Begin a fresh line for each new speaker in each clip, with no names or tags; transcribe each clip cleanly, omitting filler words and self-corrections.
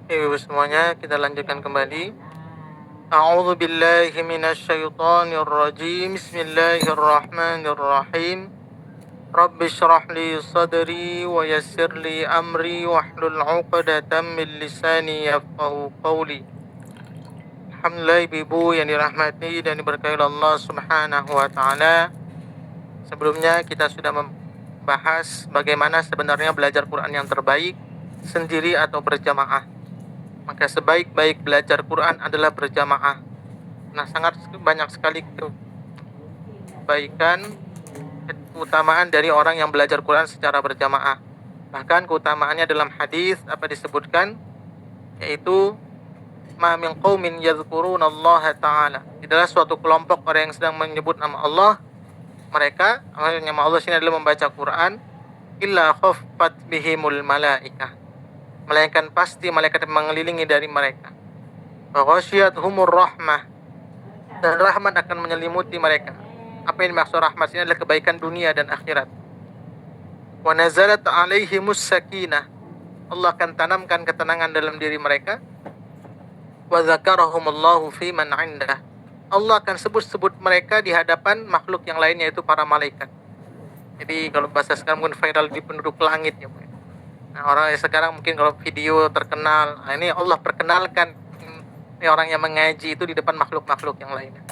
Ibu semuanya, kita lanjutkan kembali. A'udzu billahi minasyaitonir rajim. Bismillahirrahmanirrahim. Rabbi shrah li sadri wa yassir li amri wahlul 'uqdatam min lisani yafqahu qawli. Alhamdulillah ibu yang dirahmati dan diberkahi Allah Subhanahu wa taala. Sebelumnya kita sudah membahas bagaimana sebenarnya belajar Quran yang terbaik, sendiri atau berjamaah. Maka sebaik-baik belajar Quran adalah berjamaah. Nah, sangat banyak sekali kebaikan, keutamaan dari orang yang belajar Quran secara berjamaah. Bahkan keutamaannya dalam hadis apa disebutkan, yaitu ma min qaumin yadhkurunallaha ta'ala. Adalah suatu kelompok orang yang sedang menyebut nama Allah. Mereka, nama Allah sini adalah membaca Quran, illa khaffat bihimul malaikah. Melainkan pasti malaikat mengelilingi dari mereka. Wa ghasyiyatuhumur rahmah. Dan rahmat akan menyelimuti mereka. Apa yang dimaksud rahmat ini adalah kebaikan dunia dan akhirat. Wa nazalat alaihimus sakinah. Allah akan tanamkan ketenangan dalam diri mereka. Wa dzakarahumullahu fi man 'indah. Allah akan sebut-sebut mereka di hadapan makhluk yang lainnya, yaitu para malaikat. Jadi kalau bahasa sekarang mungkin viral di penduduk langit ya. Nah, orang sekarang mungkin kalau video terkenal, nah ini Allah perkenalkan ini orang yang mengaji itu di depan makhluk-makhluk yang lainnya.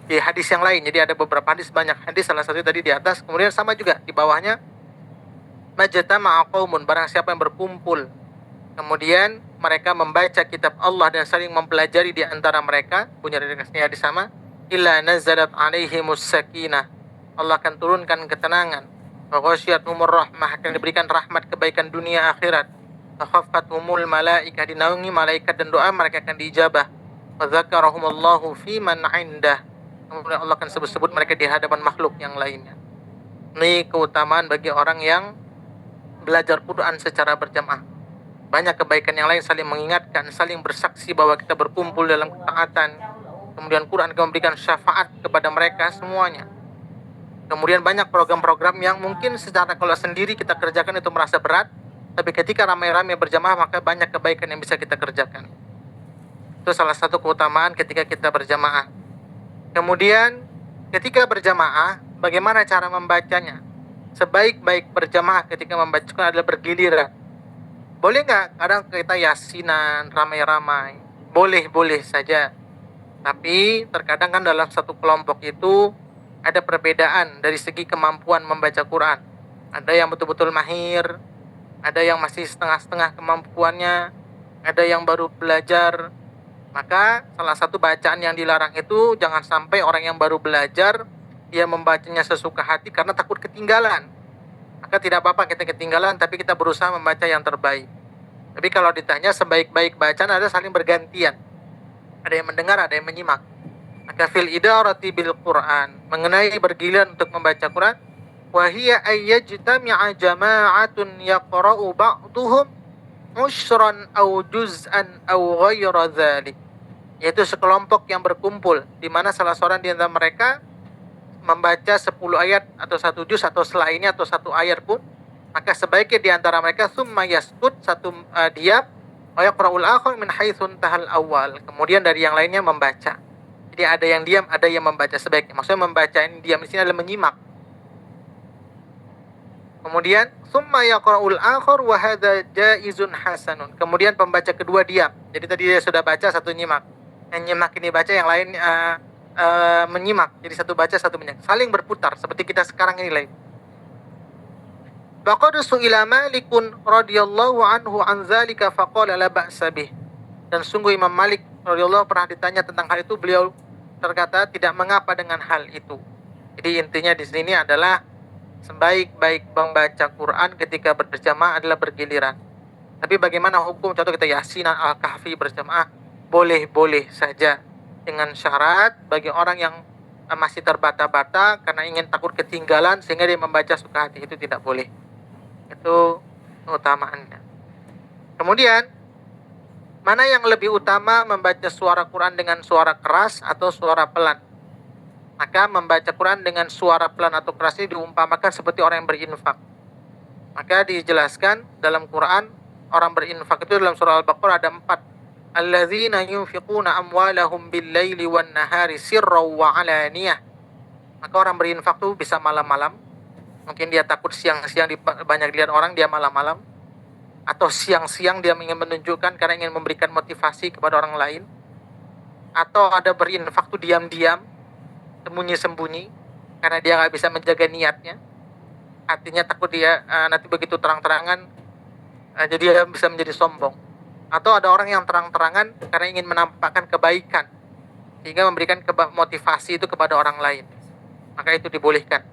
Di hadis yang lain, jadi ada beberapa hadis, banyak hadis, salah satu tadi di atas, kemudian sama juga di bawahnya, majtama'a qaumun, barang siapa yang berkumpul, kemudian mereka membaca kitab Allah dan saling mempelajari di antara mereka, punya redakasinya di sama, illa nazalat alaihimus sakinah, Allah akan turunkan ketenangan, wa ghasyiyatuhumur rahmah, akan diberikan rahmat kebaikan dunia akhirat, wa khaffathumul malaikah, dinaungi malaikat dan doa mereka akan diijabah, wa dzakarahumullahu fi man 'indah, kemudian Allah akan sebut-sebut mereka di hadapan makhluk yang lainnya. Ini keutamaan bagi orang yang belajar Quran secara berjamaah. Banyak kebaikan yang lain, saling mengingatkan, saling bersaksi bahwa kita berkumpul dalam ketaatan. Kemudian Quran akan memberikan syafaat kepada mereka semuanya. Kemudian banyak program-program yang mungkin secara kalau sendiri kita kerjakan itu merasa berat, tapi ketika ramai-ramai berjamaah maka banyak kebaikan yang bisa kita kerjakan. Itu salah satu keutamaan ketika kita berjamaah. Kemudian ketika berjamaah, bagaimana cara membacanya? Sebaik-baik berjamaah ketika membaca Quran adalah bergiliran. Boleh nggak kadang kita yasinan ramai-ramai? Boleh-boleh saja. Tapi terkadang kan dalam satu kelompok itu ada perbedaan dari segi kemampuan membaca Quran. Ada yang betul-betul mahir, ada yang masih setengah-setengah kemampuannya, ada yang baru belajar. Maka salah satu bacaan yang dilarang itu jangan sampai orang yang baru belajar dia membacanya sesuka hati karena takut ketinggalan. Maka tidak apa-apa kita ketinggalan, tapi kita berusaha membaca yang terbaik. Tapi kalau ditanya sebaik-baik bacaan ada saling bergantian. Ada yang mendengar, ada yang menyimak. Maka fil idarati bil Quran, mengenai bergiliran untuk membaca Quran, wa hiya ayyajtami'a jama'atun yaqra'u ba'duhum usyran aw juz'an aw ghayra dzalik. Yaitu sekelompok yang berkumpul di mana salah seorang di antara mereka membaca 10 ayat atau 1 juz atau selainnya atau 1 ayat pun, maka sebaiknya di antara mereka summa yaskut, satu diam, wa yaqra'ul akhar min haitsu tahal awal, kemudian dari yang lainnya membaca. Jadi ada yang diam, ada yang membaca sebaiknya. Maksudnya membaca ini diam di sini adalah menyimak. Kemudian summa yaqra'ul akhar wa hadza jaizun hasanun. Kemudian pembaca kedua diam. Jadi tadi dia sudah baca, satu nyimak. Yang nyimak ini baca, yang lain menyimak. Jadi satu baca, satu menyimak. Saling berputar seperti kita sekarang ini lagi. Faqad su'ila Malikun radhiyallahu anhu an dzalika faqala la ba'sa bih. Dan sungguh Imam Malik radhiyallahu pernah ditanya tentang hal itu, beliau berkata tidak mengapa dengan hal itu. Jadi intinya di sini adalah sebaik-baik membaca Quran ketika berjamaah adalah bergiliran. Tapi bagaimana hukum? Contoh kita Yasin, Al-Kahfi berjamaah, boleh-boleh saja, dengan syarat bagi orang yang masih terbata-bata karena ingin takut ketinggalan sehingga dia membaca suka hati, itu tidak boleh. Itu utamaannya. Kemudian mana yang lebih utama, membaca suara Quran dengan suara keras atau suara pelan? Maka membaca Quran dengan suara pelan atau keras ini diumpamakan seperti orang yang berinfak. Maka dijelaskan dalam Quran, orang berinfak itu dalam surah Al-Baqarah ada 4. Alladzina yunfiquna amwalahum bil-laili wan-nahari sirran wa alaniyah. Maka orang berinfak tuh bisa malam-malam. Mungkin dia takut siang-siang banyak dilihat orang, dia malam-malam. Atau siang-siang dia ingin menunjukkan karena ingin memberikan motivasi kepada orang lain. Atau ada berinfak tuh diam-diam, sembunyi-sembunyi, karena dia nggak bisa menjaga niatnya. Hatinya takut dia nanti begitu terang-terangan, jadi dia bisa menjadi sombong. Atau ada orang yang terang-terangan karena ingin menampakkan kebaikan, sehingga memberikan motivasi itu kepada orang lain. Maka itu dibolehkan.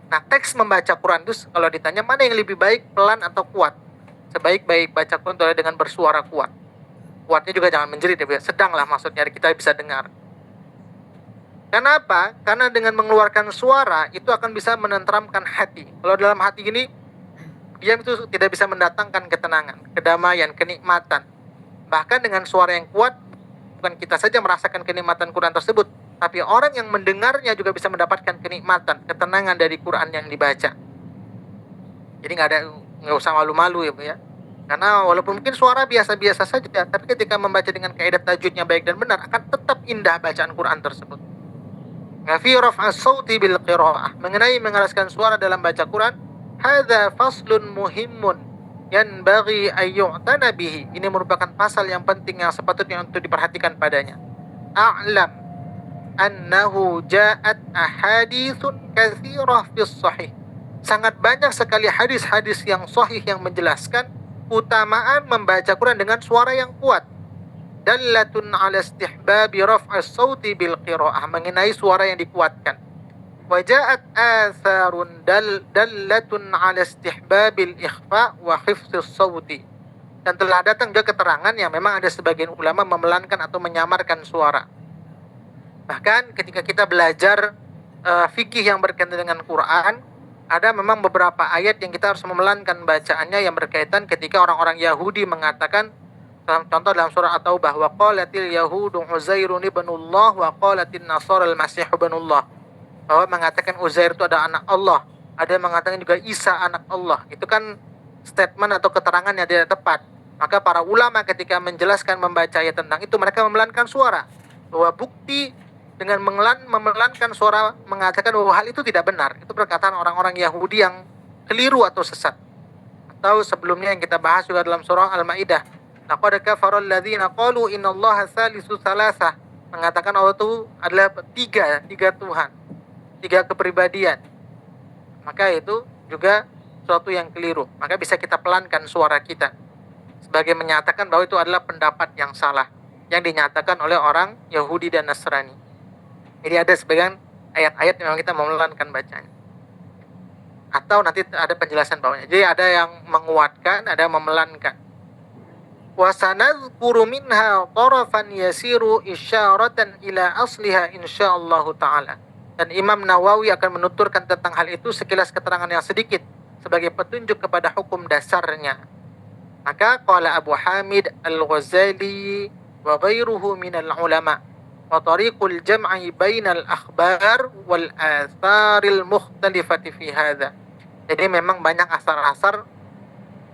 Nah, teks membaca Quran itu kalau ditanya mana yang lebih baik, pelan atau kuat? Sebaik-baik baca Quran itu dengan bersuara kuat. Kuatnya juga jangan menjerit ya, sedang lah maksudnya kita bisa dengar. Kenapa? Karena dengan mengeluarkan suara itu akan bisa menenteramkan hati. Kalau dalam hati gini, diam itu tidak bisa mendatangkan ketenangan, kedamaian, kenikmatan. Bahkan dengan suara yang kuat, bukan kita saja merasakan kenikmatan Quran tersebut, tapi orang yang mendengarnya juga bisa mendapatkan kenikmatan, ketenangan dari Quran yang dibaca. Jadi nggak usah malu-malu ya Bu ya. Karena walaupun mungkin suara biasa-biasa saja, tapi ketika membaca dengan kaidah tajwidnya baik dan benar, akan tetap indah bacaan Quran tersebut. Fi raf'as sauti bil qiraah, mengenai mengeraskan suara dalam baca Quran, hadza faslun muhimmun yanbaghi ay yu'tana bihi. Ini merupakan pasal yang penting yang sepatutnya untuk diperhatikan padanya. A'lam annahu ja'at ahaditsun katsirah fis sahih. Sangat banyak sekali hadis-hadis yang sahih yang menjelaskan utamaan membaca Quran dengan suara yang kuat. Dallatun ala istihbabi raf'as sauti bil qiraah, mengenai suara yang dikuatkan. Wa ja'at atharun dallatun ala istihbabil ikhfa wa hifdzis sauti. Dan telah datang juga keterangan yang memang ada sebagian ulama memelankan atau menyamarkan suara. Bahkan ketika kita belajar fikih yang berkaitan dengan Quran, ada memang beberapa ayat yang kita harus memelankan bacaannya yang berkaitan ketika orang-orang Yahudi mengatakan, contoh dalam surah At-Taubah, wa qalatil yahudu Uzairun ibnullah wa qalatin nasara al-masih ibnullah, bahwa mengatakan Uzair itu ada anak Allah, ada yang mengatakan juga Isa anak Allah. Itu kan statement atau keterangan yang tidak tepat. Maka para ulama ketika menjelaskan membaca ayat tentang itu, mereka memelankan suara, bahwa bukti dengan memelankan suara mengatakan bahwa hal itu tidak benar. Itu perkataan orang-orang Yahudi yang keliru atau sesat. Atau sebelumnya yang kita bahas juga dalam surah Al-Maidah, laqad kafara alladziina qalu innallaha salisu salasah, mengatakan Allah itu adalah tiga Tuhan, tiga kepribadian. Maka itu juga suatu yang keliru. Maka bisa kita pelankan suara kita sebagai menyatakan bahwa itu adalah pendapat yang salah yang dinyatakan oleh orang Yahudi dan Nasrani. Jadi ada sebagian ayat-ayat yang memang kita memelankan bacanya. Atau nanti ada penjelasan bawahnya. Jadi ada yang menguatkan, ada yang memelankan. Wa sanadhkuru minha tarafan yasiru isyaratan ila asliha insyaallah taala. Dan Imam Nawawi akan menuturkan tentang hal itu sekilas keterangan yang sedikit sebagai petunjuk kepada hukum dasarnya. Maka qala Abu Hamid Al-Ghazali wa ghairuhu minal ulama wa tariqul jam'i bainal akhbar wal atharil mukhtalifati fi hadza. Jadi memang banyak asar-asar,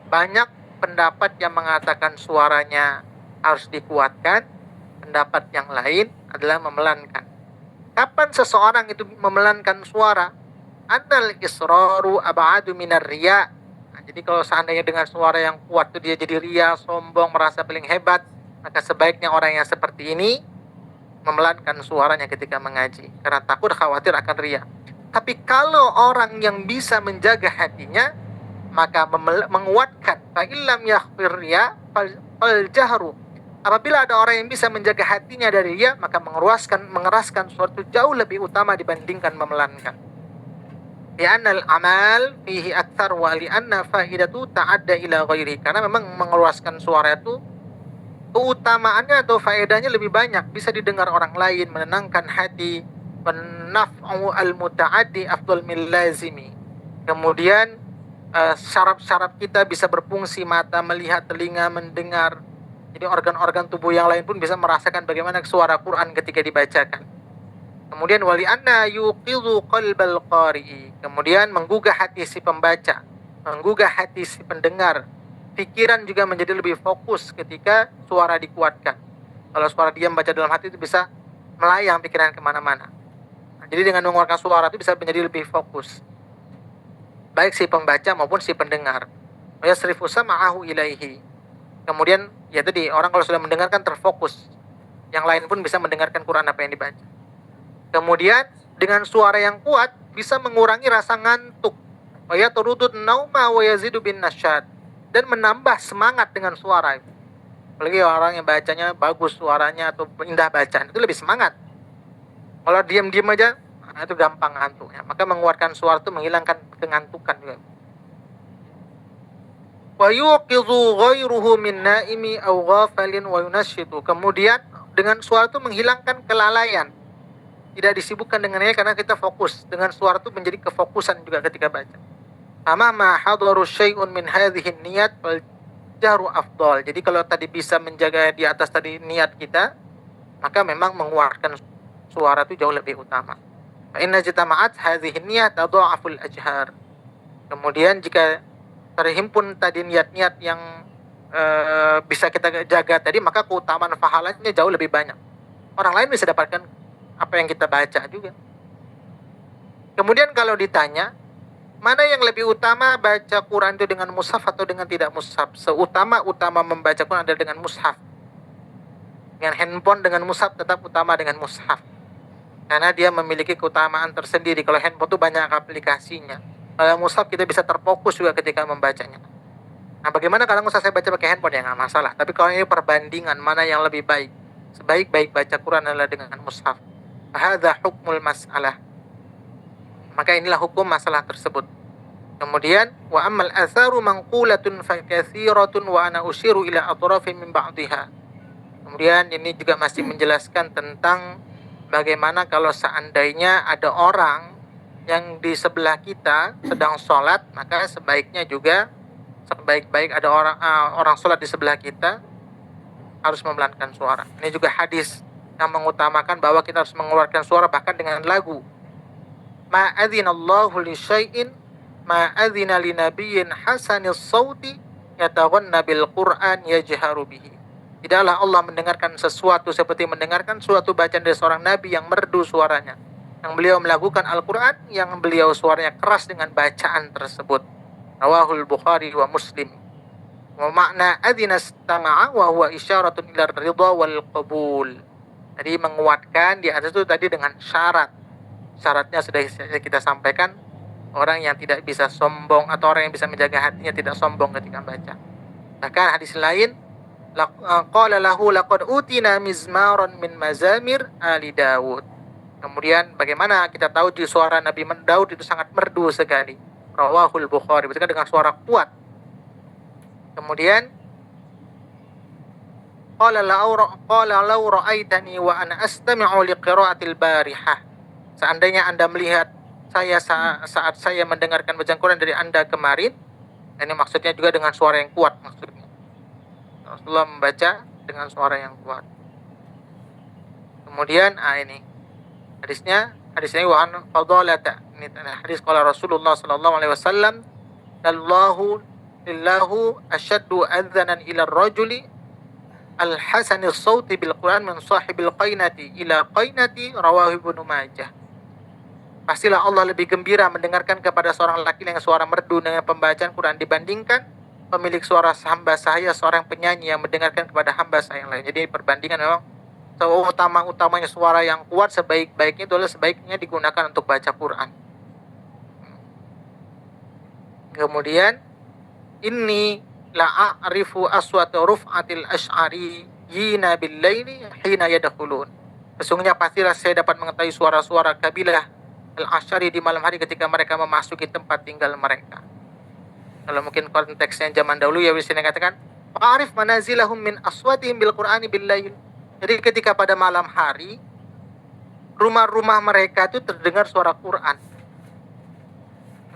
banyak pendapat yang mengatakan suaranya harus dikuatkan, pendapat yang lain adalah memelankan. Kapan seseorang itu memelankan suara? Annal israru ab'adu minar riya. Nah, jadi kalau seandainya dengan suara yang kuat itu dia jadi ria, sombong, merasa paling hebat, maka sebaiknya orang yang seperti ini memelankan suaranya ketika mengaji, karena takut khawatir akan ria. Tapi kalau orang yang bisa menjaga hatinya, maka menguatkan fa illam yakhfir riya fal jahru. Apabila ada orang yang bisa menjaga hatinya dari riya, maka mengeraskan suatu jauh lebih utama dibandingkan memelankan. Li'anna al-amal fihi aktsar wa li'anna faidatu ta'adda ila ghairi. Karena memang mengeluarkan suara itu keutamaannya atau faedahnya lebih banyak, bisa didengar orang lain, menenangkan hati, naf'u al-muta'addi afdal min lazimi. Kemudian syaraf-syaraf kita bisa berfungsi, mata melihat, telinga mendengar. Jadi organ-organ tubuh yang lain pun bisa merasakan bagaimana suara Quran ketika dibacakan. Kemudian wali anna yuqidhu qalbal qari'i. Kemudian menggugah hati si pembaca, menggugah hati si pendengar. pikiran juga menjadi lebih fokus ketika suara dikuatkan. Kalau suara diam baca dalam hati itu bisa melayang pikiran kemana-mana. Nah, jadi dengan mengeluarkan suara itu bisa menjadi lebih fokus, baik si pembaca maupun si pendengar. Yasrifu sam'ahu ilaihi. Kemudian ya tadi, orang kalau sudah mendengarkan terfokus, yang lain pun bisa mendengarkan Quran apa yang dibaca. Kemudian dengan suara yang kuat bisa mengurangi rasa ngantuk. Wa yatrudun nauma wa yazidu bin nasyad, dan menambah semangat dengan suara. Apalagi orang yang bacanya bagus suaranya atau indah bacaan, itu lebih semangat. Kalau diam-diam aja, itu gampang ngantuk ya. Maka mengeluarkan suara itu menghilangkan kengantukan juga. Wa yuqizu ghairuhu min naimi aw ghafalin wa yunashitu. Kemudian dengan suara itu menghilangkan kelalaian. Tidak disibukkan dengannya karena kita fokus. Dengan suara itu menjadi kefokusan juga ketika baca. Ama ma hadaru syai'un min hadhihi niyat wal jahru afdal. Jadi kalau tadi bisa menjaga di atas tadi niat kita, maka memang mengeluarkan suara itu jauh lebih utama. Fa inna jitama'at hadhihi niyat tadha'aful ajhar. Kemudian jika terhimpun tadi niat-niat yang bisa kita jaga tadi, maka keutamaan pahalanya jauh lebih banyak. Orang lain bisa dapatkan apa yang kita baca juga. Kemudian kalau ditanya, mana yang lebih utama baca Quran itu dengan mushaf atau dengan tidak mushaf? Seutama-utama membaca Quran adalah dengan mushaf. Dengan handphone, dengan mushaf tetap utama dengan mushaf. Karena dia memiliki keutamaan tersendiri. Kalau handphone itu banyak aplikasinya. Kalau mushaf kita bisa terfokus juga ketika membacanya. Nah, bagaimana kalau saya baca pakai handphone? Ya nggak masalah. Tapi kalau ini perbandingan mana yang lebih baik, sebaik-baik baca Quran adalah dengan mushaf. Hadza hukmul mas'alah. Maka inilah hukum masalah tersebut. Kemudian wa ammal atharu manqulatun fa katsiratun wa ana usyiru ila atrafin min ba'dihha. Kemudian ini juga masih menjelaskan tentang bagaimana kalau seandainya ada orang yang di sebelah kita sedang sholat, maka sebaiknya juga sebaik-baik ada orang sholat di sebelah kita harus mempelankan suara. Ini juga hadis yang mengutamakan bahwa kita harus mengeluarkan suara bahkan dengan lagu. Ma adzinallahu li syai'in ma adzina li nabiyyin hasanis sauti yataghanna bil Qur'an yajharu bihi. Tidaklah Allah mendengarkan sesuatu seperti mendengarkan suatu bacaan dari seorang nabi yang merdu suaranya, yang beliau melakukan Al-Qur'an, yang beliau suaranya keras dengan bacaan tersebut. Rawahul Bukhari wa Muslim. Wa makna adzina istama'a wa huwa isyaratun ila ridha wal qabul. Jadi menguatkan di atas itu tadi dengan syarat. Syaratnya sudah kita sampaikan, orang yang tidak bisa sombong atau orang yang bisa menjaga hatinya tidak sombong ketika membaca. Bahkan hadis lain, qala lahu laqad utina mizmaran min mazamir ali Daud. Kemudian bagaimana kita tahu di suara Nabi Daud itu sangat merdu sekali. Rawahul Bukhari, berarti dengan suara kuat. Kemudian qala law ra'aitani wa ana astami'u liqira'atil barihah. Seandainya Anda melihat saya saat saya mendengarkan bacaan Quran dari Anda kemarin, ini maksudnya juga dengan suara yang kuat maksudnya. Rasulullah membaca dengan suara yang kuat. Kemudian ini hadisnya wa an fadalata. Ini hadis qala Rasulullah sallallahu alaihi wasallam, lillahu ashaddu adzanan ila ar-rajuli al-hasanis sauti bil Quran min sahibil qainati ila qainati, rawahu Ibnu Majah. Pastilah Allah lebih gembira mendengarkan kepada seorang laki yang suara merdu dengan pembacaan Quran dibandingkan pemilik suara hamba saya, seorang penyanyi yang mendengarkan kepada hamba saya yang lain. Jadi perbandingan memang utama-utamanya suara yang kuat, sebaik-baiknya itu adalah sebaiknya digunakan untuk baca Quran. Kemudian inni la'arifu aswata ruf'atil ash'ari yina bil laili hina yadkhulun. Sesungguhnya pastilah saya dapat mengetahui suara-suara kabilah Al-Asy'ari di malam hari ketika mereka memasuki tempat tinggal mereka. Kalau mungkin konteksnya zaman dahulu ya bisa dikatakan fa'arif manazilahum min aswatihim bil Qur'ani bil lail. Jadi ketika pada malam hari rumah-rumah mereka itu terdengar suara Quran.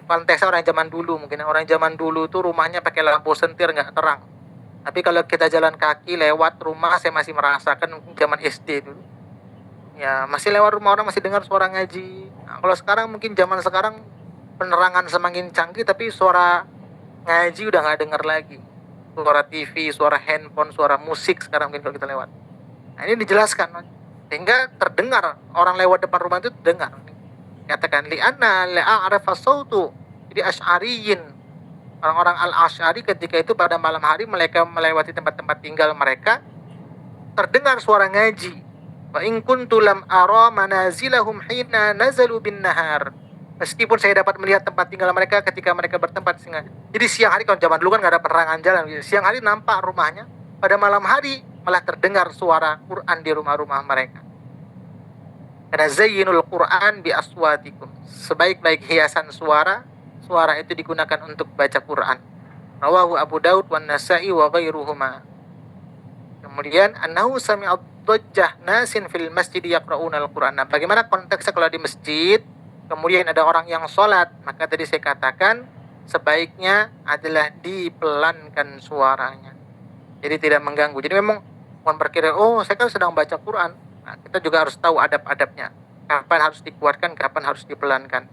Konteksnya orang zaman dulu, mungkin orang zaman dulu itu rumahnya pakai lampu sentir nggak terang. Tapi kalau kita jalan kaki lewat rumah, saya masih merasakan zaman SD dulu. Ya masih lewat rumah orang masih dengar suara ngaji. Nah, kalau sekarang mungkin zaman sekarang penerangan semakin canggih tapi suara ngaji udah nggak dengar lagi. suara TV, suara handphone, suara musik sekarang mungkin kalau kita lewat. Nah, ini dijelaskan sehingga terdengar, orang lewat depan rumah itu terdengar. Katakan li'anna la'a'rafa sautu. Jadi Asy'ariyin, orang-orang Al-Asy'ari ketika itu pada malam hari mereka melewati tempat-tempat tinggal mereka, terdengar suara ngaji. Wa in kuntu lam ara manazilahum hina nazalu bin nahar. Meskipun saya dapat melihat tempat tinggal mereka ketika mereka bertempat singa. Jadi siang hari, kalau zaman dulu kan nggak ada penerangan jalan, siang hari nampak rumahnya, pada malam hari malah terdengar suara Quran di rumah-rumah mereka. Karena zayyinul Quran bi aswatikum. Sebaik-baik hiasan suara itu digunakan untuk baca Quran. Rawahu Abu Daud wan Nasa'i wa ghairuhuma. Kemudian annahu sami'a dhajjah nasin fil masjid yaqra'una al-Qur'an. Nah, bagaimana konteksnya kalau di masjid kemudian ada orang yang sholat, maka tadi saya katakan sebaiknya adalah dipelankan suaranya, jadi tidak mengganggu. Jadi memang bukan berkira, oh saya kan sedang baca Quran. Nah, kita juga harus tahu adab-adabnya, kapan harus dikuatkan, kapan harus dipelankan.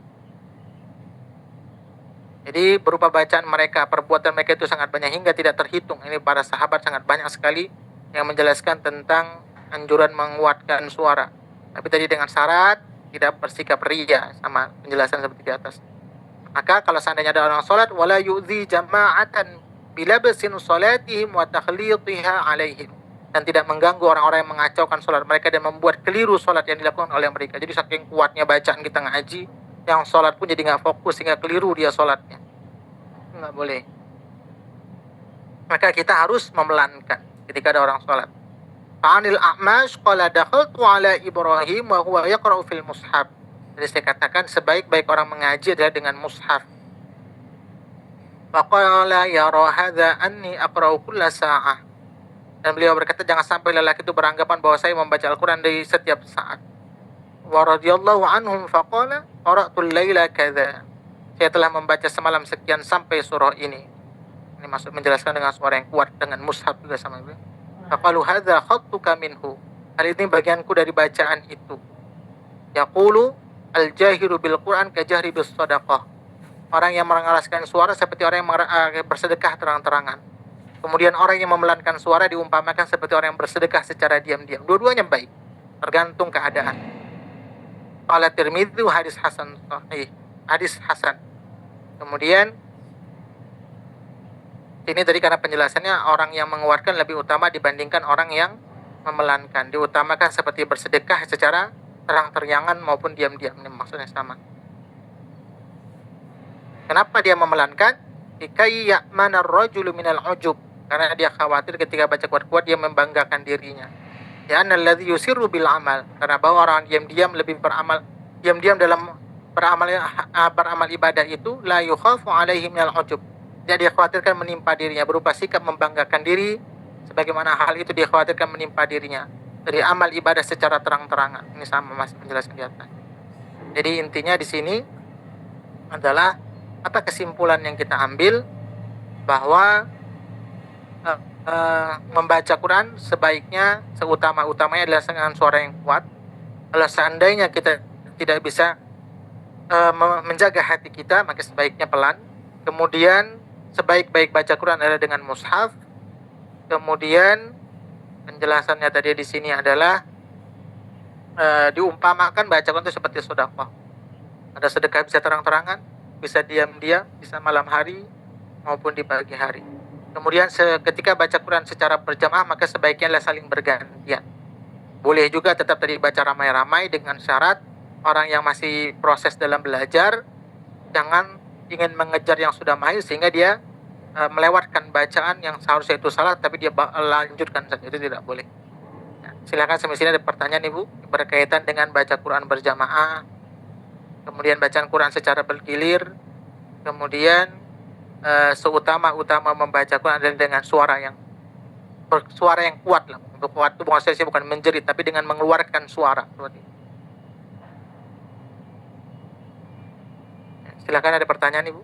Jadi berupa bacaan mereka, perbuatan mereka itu sangat banyak hingga tidak terhitung. Ini para sahabat sangat banyak sekali yang menjelaskan tentang anjuran menguatkan suara. Tapi tadi dengan syarat tidak bersikap riya, sama penjelasan seperti di atas. Maka kalau seandainya ada orang sholat, wala yu'zi jama'atan bilabsin sholatihim wa takhlitiha alaihim, dan tidak mengganggu orang-orang yang mengacaukan sholat mereka dan membuat keliru sholat yang dilakukan oleh mereka. Jadi saking kuatnya bacaan kita ngaji, yang sholat pun jadi nggak fokus sehingga keliru dia sholatnya. Nggak boleh. Maka kita harus memelankan ketika ada orang sholat. Anil A'mash qala dakhaltu ala Ibrahim wa huwa yaqra'u fil mushaf. Jadi saya katakan sebaik-baik orang mengaji adalah dengan mushaf. Wa qala yara hadza anni aqra'u kulla sa'ah. Dan beliau berkata, jangan sampai lelaki itu beranggapan bahwa saya membaca Al-Qur'an di setiap saat. Wa radhiyallahu anhum faqala qara'tu al-laila kadza. Saya telah membaca semalam sekian sampai surah ini. Ini maksud menjelaskan dengan suara yang kuat, dengan mushaf juga sama itu. Faqalu hadza khattuka minhu. Hal ini bagianku dari bacaan itu. Yaqulu al-jahiru bil Qur'an kajahri bis shadaqah. Orang yang mengeraskan suara seperti orang yang bersedekah terang-terangan. Kemudian orang yang memelankan suara diumpamakan seperti orang yang bersedekah secara diam-diam. Dua-duanya baik, tergantung keadaan. Qala Tirmidzi hadis hasan sahih. Hadis hasan. Kemudian ini tadi karena penjelasannya orang yang mengeluarkan lebih utama dibandingkan orang yang memelankan. Diutamakan seperti bersedekah secara terang-terangan maupun diam-diam. Ini maksudnya sama. Kenapa dia memelankan? Ikai ya'mana ar-rajulu minal ujub. Karena dia khawatir ketika baca kuat-kuat dia membanggakan dirinya. Ya annalladzi yusirru bil amal. Karena bahwa orang diam-diam lebih beramal, diam-diam dalam beramal ibadah itu la yukhafu alaihi minal ujub. Dia dikhawatirkan menimpa dirinya berupa sikap membanggakan diri, sebagaimana hal itu dikhawatirkan menimpa dirinya dari amal ibadah secara terang-terangan. Ini sama masih menjelaskan di atas. Jadi intinya di sini adalah apa kesimpulan yang kita ambil, bahwa membaca Quran sebaiknya seutama-utamanya adalah dengan suara yang kuat. Kalau seandainya kita tidak bisa menjaga hati kita, maka sebaiknya pelan. Kemudian sebaik-baik baca Quran adalah dengan mushaf. Kemudian penjelasannya tadi di sini adalah diumpamakan baca Quran itu seperti sedekah. Ada sedekah bisa terang-terangan, bisa diam-diam, bisa malam hari maupun di pagi hari. Kemudian ketika baca Quran secara berjamaah maka sebaiknya adalah saling bergantian. Boleh juga tetap tadi baca ramai-ramai dengan syarat orang yang masih proses dalam belajar jangan ingin mengejar yang sudah mahir sehingga dia melewatkan bacaan yang seharusnya itu salah tapi dia lanjutkan saja, itu tidak boleh. Ya, silakan sampai sini ada pertanyaan Ibu berkaitan dengan baca Quran berjamaah, kemudian bacaan Quran secara bergilir, kemudian seutama-utama membaca Quran adalah dengan suara yang kuat lah. Untuk kuat itu maksudnya bukan menjerit tapi dengan mengeluarkan suara. Silakan ada pertanyaan Ibu.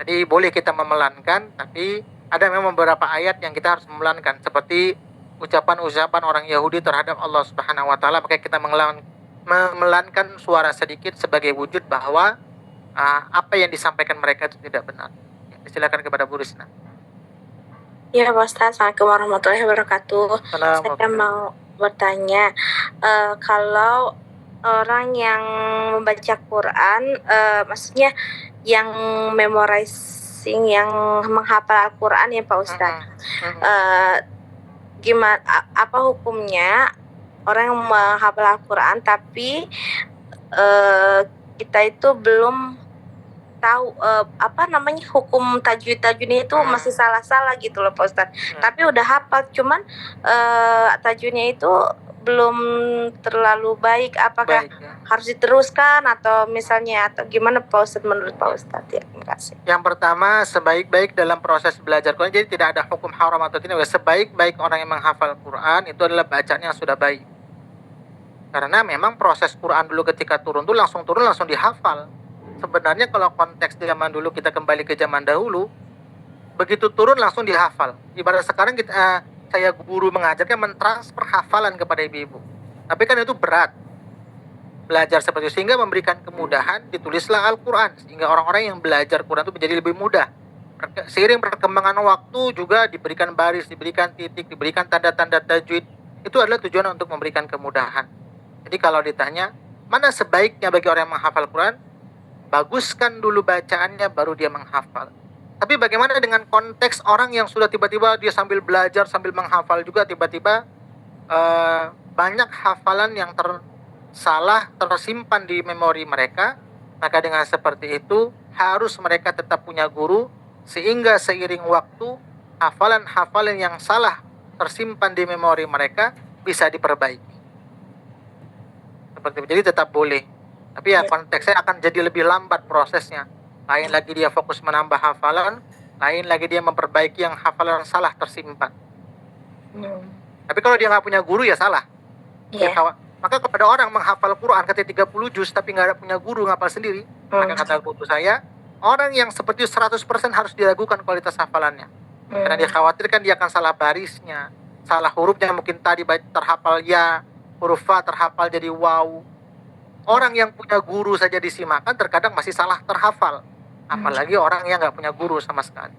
Jadi boleh kita memelankan, tapi ada memang beberapa ayat yang kita harus memelankan, seperti ucapan-ucapan orang Yahudi terhadap Allah Subhanahu wa taala, maka kita memelankan suara sedikit sebagai wujud bahwa apa yang disampaikan mereka itu tidak benar. Ya, silakan kepada Bu Risna.
Ya Pak Ustadz, Assalamualaikum warahmatullahi wabarakatuh. Saya mau bertanya, kalau orang yang membaca Quran, maksudnya yang memorizing, yang menghafal Al-Quran ya Pak Ustadz, gimana, apa hukumnya orang yang menghafal Al-Quran tapi kita itu belum tahu apa namanya hukum tajwidnya itu masih salah-salah gitu loh Pak Ustadz. Tapi udah hafal, cuman tajwidnya itu belum terlalu baik. Apakah harus diteruskan atau misalnya, atau gimana Pak Ustadz menurut Pak Ustadz? Ya, terima kasih.
Yang pertama, sebaik-baik dalam proses belajar Quran, jadi tidak ada hukum haram atau tidak. Sebaik-baik orang yang menghafal Quran itu adalah bacaan yang sudah baik. Karena memang proses Quran dulu ketika turun tuh langsung turun, langsung dihafal. Sebenarnya kalau konteks zaman dulu, kita kembali ke zaman dahulu, begitu turun langsung dihafal. Ibarat sekarang kita, saya guru mengajarkan mentransfer hafalan kepada ibu-ibu. Tapi kan itu berat. Belajar seperti itu, sehingga memberikan kemudahan, ditulislah Al-Quran. Sehingga orang-orang yang belajar Quran itu menjadi lebih mudah. Seiring perkembangan waktu juga diberikan baris, diberikan titik, diberikan tanda-tanda tajwid. Itu adalah tujuan untuk memberikan kemudahan. Jadi kalau ditanya, mana sebaiknya bagi orang yang menghafal Quran? Baguskan dulu bacaannya, baru dia menghafal. Tapi bagaimana dengan konteks orang yang sudah tiba-tiba dia sambil belajar, sambil menghafal juga, tiba-tiba banyak hafalan yang salah tersimpan di memori mereka. Maka dengan seperti itu harus mereka tetap punya guru, sehingga seiring waktu hafalan-hafalan yang salah tersimpan di memori mereka bisa diperbaiki. Seperti itu. Jadi tetap boleh, tapi ya konteksnya akan jadi lebih lambat prosesnya. Lain lagi dia fokus menambah hafalan, lain lagi dia memperbaiki yang hafalan salah tersimpan. Tapi kalau dia nggak punya guru ya salah. Maka kepada orang menghafal Quran ketika 30 juz tapi nggak ada punya guru, ngapal sendiri, maka kata guru saya, orang yang seperti 100% harus diragukan kualitas hafalannya. Karena dia khawatirkan dia akan salah barisnya, salah hurufnya, mungkin tadi terhafal ya, huruf fa terhafal jadi waw. Orang yang punya guru saja disimakan terkadang masih salah terhafal, apalagi orang yang nggak punya guru sama sekali.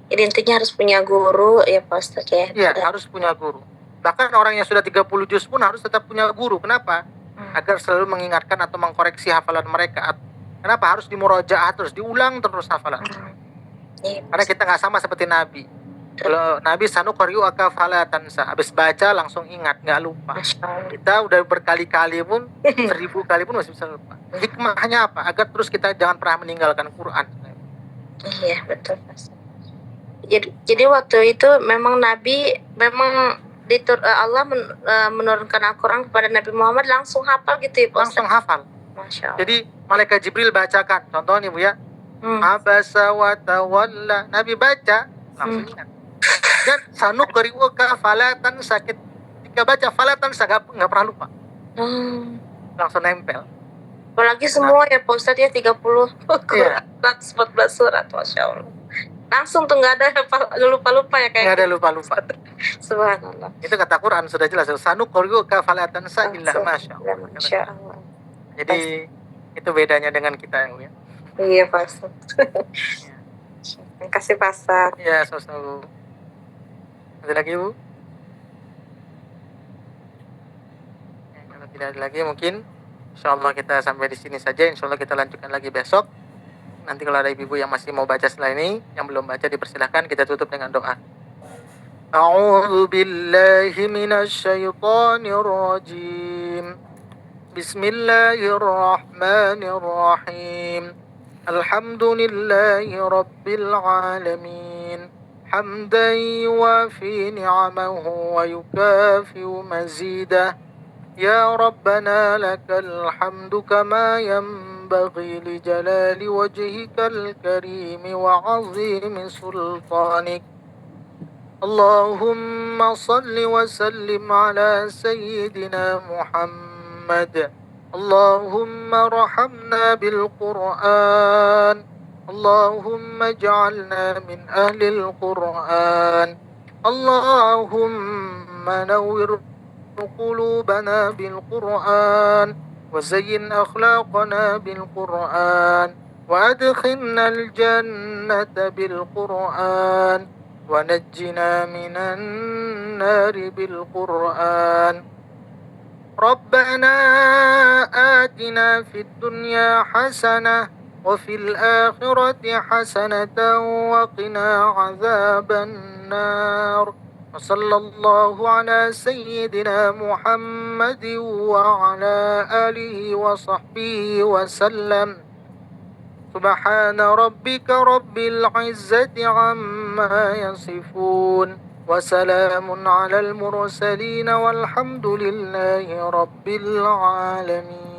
Jadi intinya harus punya guru ya Pak Ustadz ya?
Iya, harus punya guru. Bahkan orang yang sudah 30 juz pun harus tetap punya guru. Kenapa? Agar selalu mengingatkan atau mengkoreksi hafalan mereka. Kenapa? Harus dimurojaah terus, diulang terus hafalan. Karena kita nggak sama seperti Nabi. Kalau Nabi sanuqri'uka fala tansa, habis baca langsung ingat, nggak lupa. Kita udah berkali-kali pun, 1000 kali pun masih bisa lupa. Hikmahnya apa? Agar terus kita jangan pernah meninggalkan Quran.
Iya, betul. Jadi waktu itu memang Nabi, memang Allah menurunkan Al-Quran kepada Nabi Muhammad langsung hafal gitu ya Pak Ustaz?
Langsung hafal.
Masya Allah.
Jadi malaikat Jibril bacakan, contohnya Bu ya, abasa wa tawalla, Nabi baca langsung ingat. Dan sanuqri'uka falatan sakit, ketika baca falatan nggak pernah lupa. Langsung nempel.
Apalagi semua ya Pak Ustaz ya, 30 Quran, 114 surat, Masya Allah. Langsung tuh nggak ada lupa-lupa ya kayak.
Nggak ada lupa-lupa.
Subhanallah.
Itu kata Quran sudah jelas. Sanuqri'uka falatan illa masya Allah.
Masya Allah.
Jadi itu bedanya dengan kita ya.
Iya Pak Ustaz. Terima kasih Pak Ustaz.
Iya, sama-sama. Ada lagi Bu? Ya, kalau tidak ada lagi mungkin insyaallah kita sampai di sini saja. Insyaallah kita lanjutkan lagi besok. Nanti kalau ada ibu-ibu yang masih mau baca setelah ini, yang belum baca dipersilahkan, kita tutup dengan doa. A'udzu billahi minasy syaithanir rajim. Bismillahirrahmanirrahim. Alhamdulillahi rabbil alamin. Hamdan yuwafi ni'amahu wa yukafi'u mazidah. Ya Rabbana lakal hamdu kama ينبغي لجلال وجهك الكريم وعظيم سلطانك اللهم صل وسلم على سيدنا محمد اللهم ارحمنا بالقرآن اللهم اجعلنا من أهل القرآن اللهم نور قلوبنا بالقرآن وزين أخلاقنا بالقرآن وأدخلنا الجنة بالقرآن ونجنا من النار بالقرآن ربنا آتنا في الدنيا حسنة وفي الآخرة حسنة وقنا عذاب النار وصلى الله على سيدنا محمد وعلى آله وصحبه وسلم سبحان ربك رب العزة عما يصفون وسلام على المرسلين والحمد لله رب العالمين.